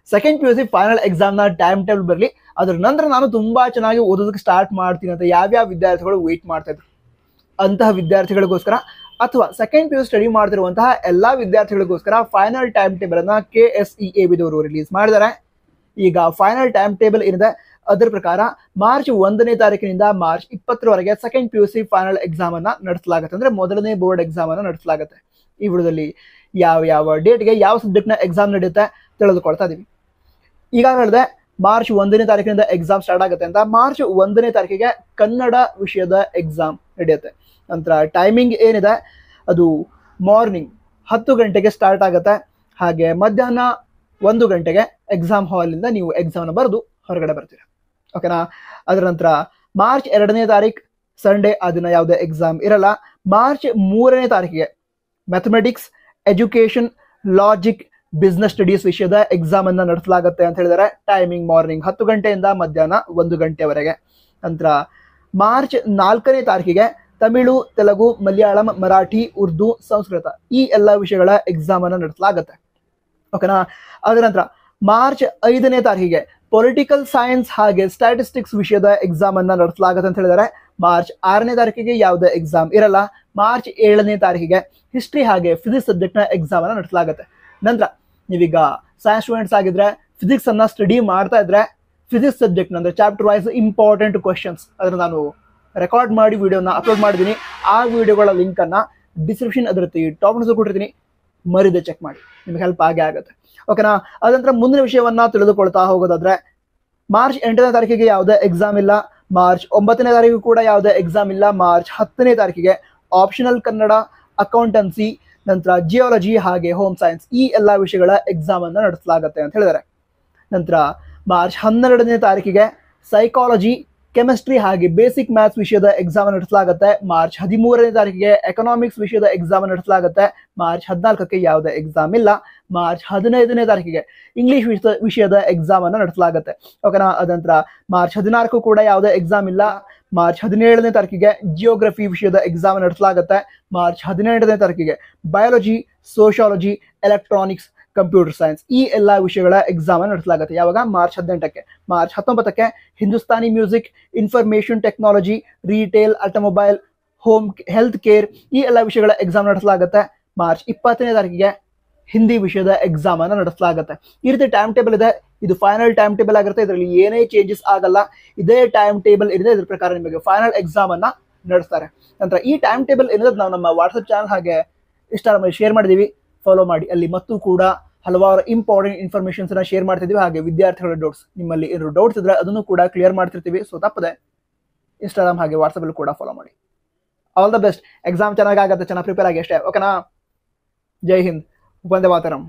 Second P U C final ಎಕ್ಸಾಮ್ನ time table ಬರಲಿ, ಅದ್ರ ನಂತರ ನಾನು ತುಂಬಾ ಚೆನ್ನಾಗಿ ಓದೋದಕ್ಕೆ ಸ್ಟಾರ್ಟ್ ಮಾಡ್ತೀನಿ ಅಂತ ಯಾವ್ಯಾವ ವಿದ್ಯಾರ್ಥಿಗಳು ವೇಟ್ ಮಾಡ್ತಾ ಇದ್ರು ಅಂತಹ ವಿದ್ಯಾರ್ಥಿಗಳಿಗೋಸ್ಕರ ಅಥವಾ ಸೆಕೆಂಡ್ ಪಿ ಯು ಸ್ಟಡಿ ಮಾಡ್ತಿರುವಂತಹ ಎಲ್ಲಾ ವಿದ್ಯಾರ್ಥಿಗಳಿಗೋಸ್ಕರ ಫೈನಲ್ ಟೈಮ್ ಟೇಬಲ್ ಅನ್ನ KSEAB ದವರು ರಿಲೀಸ್ ಮಾಡಿದ್ದಾರೆ. ಈಗ ಫೈನಲ್ ಟೈಮ್ ಟೇಬಲ್ ಏನಿದೆ ಅದರ ಪ್ರಕಾರ ಮಾರ್ಚ್ 1ನೇ ತಾರೀಕಿನಿಂದ ಮಾರ್ಚ್ 20ರವರೆಗೆ second P U C final exam ಅನ್ನ ನಡೆಸಲಾಗುತ್ತೆ, ಅಂದ್ರೆ ಮೊದಲನೇ ಬೋರ್ಡ್ ಎಕ್ಸಾಮ್ ಅನ್ನ ನಡೆಸಲಾಗುತ್ತೆ. ಈ ವಿಡಿಯೋದಲ್ಲಿ ಯಾವ ಡೇಟ್ಗೆ ಯಾವ ಸಬ್ಜೆಕ್ಟ್ ನ ಎಕ್ಸಾಮ್ ನಡೆಯುತ್ತೆ ತಿಳಿದುಕೊಳ್ತಾ ಇದೀವಿ. ಈಗಾಗಲೇ ಹೇಳಿದೆ ಮಾರ್ಚ್ 1ನೇ ತಾರೀಕಿನಿಂದ ಎಕ್ಸಾಮ್ ಸ್ಟಾರ್ಟ್ ಆಗುತ್ತೆ ಅಂತ. ಮಾರ್ಚ್ 1ನೇ ತಾರೀಕಿಗೆ ಕನ್ನಡ ವಿಷಯದ ಎಕ್ಸಾಮ್ ನಡೆಯುತ್ತೆ. ನಂತರ ಟೈಮಿಂಗ್ ಏನಿದೆ ಅದು ಮಾರ್ನಿಂಗ್ 10 ಗಂಟೆಗೆ ಸ್ಟಾರ್ಟ್ ಆಗುತ್ತೆ. ಹಾಗೆ ಮಧ್ಯಾಹ್ನ 1 ಗಂಟೆಗೆ ಎಕ್ಸಾಮ್ ಹಾಲಿಂದ ನೀವು ಎಕ್ಸಾಮ್ನ ಬರೆದು ಹೊರಗಡೆ ಬರ್ತೀರಾ. ಓಕೆನಾ. ಅದರ ನಂತರ ಮಾರ್ಚ್ 2ನೇ ತಾರೀಕು ಸಂಡೇ, ಆ ದಿನ ಯಾವುದೇ ಎಕ್ಸಾಮ್ ಇರಲ್ಲ. ಮಾರ್ಚ್ 3ನೇ ತಾರೀಕಿಗೆ mathematics, education, logic, business studies ವಿಷಯದ ಎಕ್ಸಾಮ್ ಅನ್ನ ನಡೆಸಲಾಗುತ್ತೆ ಅಂತ ಹೇಳಿದರೆ ಟೈಮಿಂಗ್ ಮಾರ್ನಿಂಗ್ 10 ಗಂಟೆಯಿಂದ ಮಧ್ಯಾಹ್ನ 1 ಗಂಟೆವರೆಗೆ. ನಂತರ ಮಾರ್ಚ್ 4ನೇ ತಾರೀಕಿಗೆ ತಮಿಳು, ತೆಲುಗು, ಮಲಯಾಳಂ, ಮರಾಠಿ, ಉರ್ದು, ಸಂಸ್ಕೃತ ಈ ಎಲ್ಲ ವಿಷಯಗಳ ಎಕ್ಸಾಮ್ ಅನ್ನ ನಡೆಸಲಾಗುತ್ತೆ. ಓಕೆನಾ. ಅದರ ನಂತರ ಮಾರ್ಚ್ 5ನೇ ತಾರೀಕಿಗೆ ಪೊಲಿಟಿಕಲ್ ಸೈನ್ಸ್ ಹಾಗೆ ಸ್ಟ್ಯಾಟಿಸ್ಟಿಕ್ಸ್ ವಿಷಯದ ಎಕ್ಸಾಮ್ ಅನ್ನ ನಡೆಸಲಾಗುತ್ತೆ ಅಂತ ಹೇಳಿದರೆ ಮಾರ್ಚ್ 6ನೇ ತಾರೀಕಿಗೆ ಯಾವುದೇ ಎಕ್ಸಾಮ್ ಇರಲ್ಲ. ಮಾರ್ಚ್ 7ನೇ ತಾರೀಕಿಗೆ ಹಿಸ್ಟ್ರಿ ಹಾಗೆ ಫಿಸಿಕ್ಸ್ ಸಬ್ಜೆಕ್ಟ್ ನ ಎಕ್ಸಾಮ್ ಅನ್ನ ನಡೆಸಲಾಗುತ್ತೆ. ನಂತರ ನೀವೀಗ ಸೈನ್ಸ್ ಸ್ಟೂಡೆಂಟ್ಸ್ ಆಗಿದ್ರೆ ಫಿಸಿಕ್ಸ್ ಅನ್ನ ಸ್ಟಡಿ ಮಾಡ್ತಾ ಇದ್ರೆ ಫಿಸಿಕ್ಸ್ ಸಬ್ಜೆಕ್ಟ್ ಅಂದ್ರೆ ಚಾಪ್ಟರ್ ವೈಸ್ ಇಂಪಾರ್ಟೆಂಟ್ ಕ್ವಶನ್ಸ್ ಅದನ್ನ ನಾನು ರೆಕಾರ್ಡ್ ಮಾಡಿ ವಿಡಿಯೋನ ಅಪ್ಲೋಡ್ ಮಾಡಿದ್ದೀನಿ. ಆ ವಿಡಿಯೋಗಳ ಲಿಂಕ್ ಅನ್ನ ಡಿಸ್ಕ್ರಿಪ್ಷನ್ ಅದರ ಟಾಪ್ ನೋಟ್ಸ್ ಕೊಟ್ಟಿರ್ತೀನಿ, ಮರಿದೆ ಚೆಕ್ ಮಾಡಿ, ನಿಮ್ಗೆ ಹೆಲ್ಪ್ ಆಗೇ ಆಗುತ್ತೆ. ಓಕೆನಾ. ಅದಂತರ ಮುಂದಿನ ವಿಷಯವನ್ನ ತಿಳಿದುಕೊಳ್ತಾ ಹೋಗೋದಾದ್ರೆ ಮಾರ್ಚ್ 8ನೇ ತಾರೀಕಿಗೆ ಯಾವುದೇ ಎಕ್ಸಾಮ್ ಇಲ್ಲ. ಮಾರ್ಚ್ 9ನೇ ತಾರೀಕು ಕೂಡ ಯಾವುದೇ ಎಕ್ಸಾಮ್ ಇಲ್ಲ. ಮಾರ್ಚ್ 10ನೇ ತಾರೀಕಿಗೆ ಆಪ್ಷನಲ್ ಕನ್ನಡ, ಅಕೌಂಟೆನ್ಸಿ, ನಂತರ ಜಿಯಾಲಜಿ ಹಾಗೆ ಹೋಮ್ ಸೈನ್ಸ್ ಈ ಎಲ್ಲ ವಿಷಯಗಳ ಎಕ್ಸಾಮ್ ಅನ್ನ ನಡೆಸಲಾಗುತ್ತೆ ಅಂತ ಹೇಳಿದ್ದಾರೆ. ನಂತರ ಮಾರ್ಚ್ 12ನೇ ತಾರೀಕಿಗೆ ಸೈಕಾಲಜಿ, ಕೆಮಿಸ್ಟ್ರಿ ಹಾಗೆ ಬೇಸಿಕ್ ಮ್ಯಾಥ್ಸ್ ವಿಷಯದ ಎಕ್ಸಾಮ್ ನಡೆಸಲಾಗುತ್ತೆ. ಮಾರ್ಚ್ 13ನೇ ತಾರೀಕಿಗೆ ಎಕನಾಮಿಕ್ಸ್ ವಿಷಯದ ಎಕ್ಸಾಮ್ ನಡೆಸಲಾಗುತ್ತೆ. ಮಾರ್ಚ್ 14ಕ್ಕೆ ಯಾವುದೇ ಎಕ್ಸಾಮ್ ಇಲ್ಲ. ಮಾರ್ಚ್ 15ನೇ ತಾರೀಕಿಗೆ ಇಂಗ್ಲಿಷ್ ವಿಷಯದ ಎಕ್ಸಾಮ್ ಅನ್ನ ನಡೆಸಲಾಗುತ್ತೆ. ಓಕೆನಾ. ಅದಂತರ ಮಾರ್ಚ್ 14 ಕೂಡ ಯಾವುದೇ ಎಕ್ಸಾಮ್ ಇಲ್ಲ. ಮಾರ್ಚ್ 17ನೇ ತಾರೀಕಿಗೆ ಜಿಯೋಗ್ರಫಿ ವಿಷಯದ ಎಕ್ಸಾಮ್ ನಡೆಸಲಾಗುತ್ತೆ. ಮಾರ್ಚ್ 18ನೇ ತಾರೀಕಿಗೆ biology, sociology, electronics, computer science ಈ ಎಲ್ಲ ವಿಷಯಗಳ ಎಕ್ಸಾಮ್ ನಡೆಸಲಾಗುತ್ತೆ. ಯಾವಾಗ? ಮಾರ್ಚ್ 18ಕ್ಕೆ. ಮಾರ್ಚ್ 19ಕ್ಕೆ Hindustani music, information technology, retail, automobile, home health care ಈ ಎಲ್ಲ ವಿಷಯಗಳ ಎಕ್ಸಾಮ್ ನಡೆಸಲಾಗುತ್ತೆ. ಮಾರ್ಚ್ 20ನೇ ತಾರೀಕಿಗೆ ಹಿಂದಿ ವಿಷಯದ ಎಕ್ಸಾಮ್ ಅನ್ನ ನಡೆಸಲಾಗುತ್ತೆ. ಈ ರೀತಿ ಟೈಮ್ ಟೇಬಲ್ ಇದೆ. ಇದು ಫೈನಲ್ ಟೈಮ್ ಟೇಬಲ್ ಆಗಿರುತ್ತೆ. ಇದರಲ್ಲಿ ಏನೇ ಚೇಂಜಸ್ ಆಗಲ್ಲ. ಇದೇ ಟೈಮ್ ಟೇಬಲ್ ಏನಿದೆ ಇದ್ರ ಪ್ರಕಾರ ನಿಮಗೆ ಫೈನಲ್ ಎಕ್ಸಾಮ್ ಅನ್ನ ನಡೆಸ್ತಾರೆ. ನಂತರ ಈ ಟೈಮ್ ಟೇಬಲ್ ಏನಿದೆ ನಾವು ನಮ್ಮ ವಾಟ್ಸ್ಆಪ್ ಚಾನಲ್ ಹಾಗೆ ಇನ್ಸ್ಟಾಗ್ರಾಮ್ ಶೇರ್ ಮಾಡಿದೀವಿ, ಫಾಲೋ ಮಾಡಿ. ಅಲ್ಲಿ ಮತ್ತು ಕೂಡ ಹಲವಾರು ಇಂಪಾರ್ಟೆಂಟ್ ಇನ್ಫಾರ್ಮೇಶನ್ಸ್ ಅನ್ನ ಶೇರ್ ಮಾಡ್ತಿದೀವಿ. ಹಾಗೆ ವಿದ್ಯಾರ್ಥಿಗಳ ಡೌಟ್ಸ್, ನಿಮ್ಮಲ್ಲಿ ಏನಾದ್ರು ಡೌಟ್ಸ್ ಇದ್ರೆ ಅದನ್ನು ಕೂಡ ಕ್ಲಿಯರ್ ಮಾಡ್ತಿರ್ತೀವಿ. ಸೊ ತಪ್ಪದೆ ಇನ್ಸ್ಟಾಗ್ರಾಮ್ ಹಾಗೆ ವಾಟ್ಸ್ಆಪ್ ಅಲ್ಲಿ ಕೂಡ ಫಾಲೋ ಮಾಡಿ. All the best. ಎಕ್ಸಾಮ್ ಚೆನ್ನಾಗಿ ಆಗುತ್ತೆ, ಚೆನ್ನಾಗಿ ಪ್ರಿಪೇರ್ ಆಗಿ ಅಷ್ಟೇ. ಓಕೆನಾ. ಜೈ ಹಿಂದ್, ವಂದೇ ಮಾತರಂ.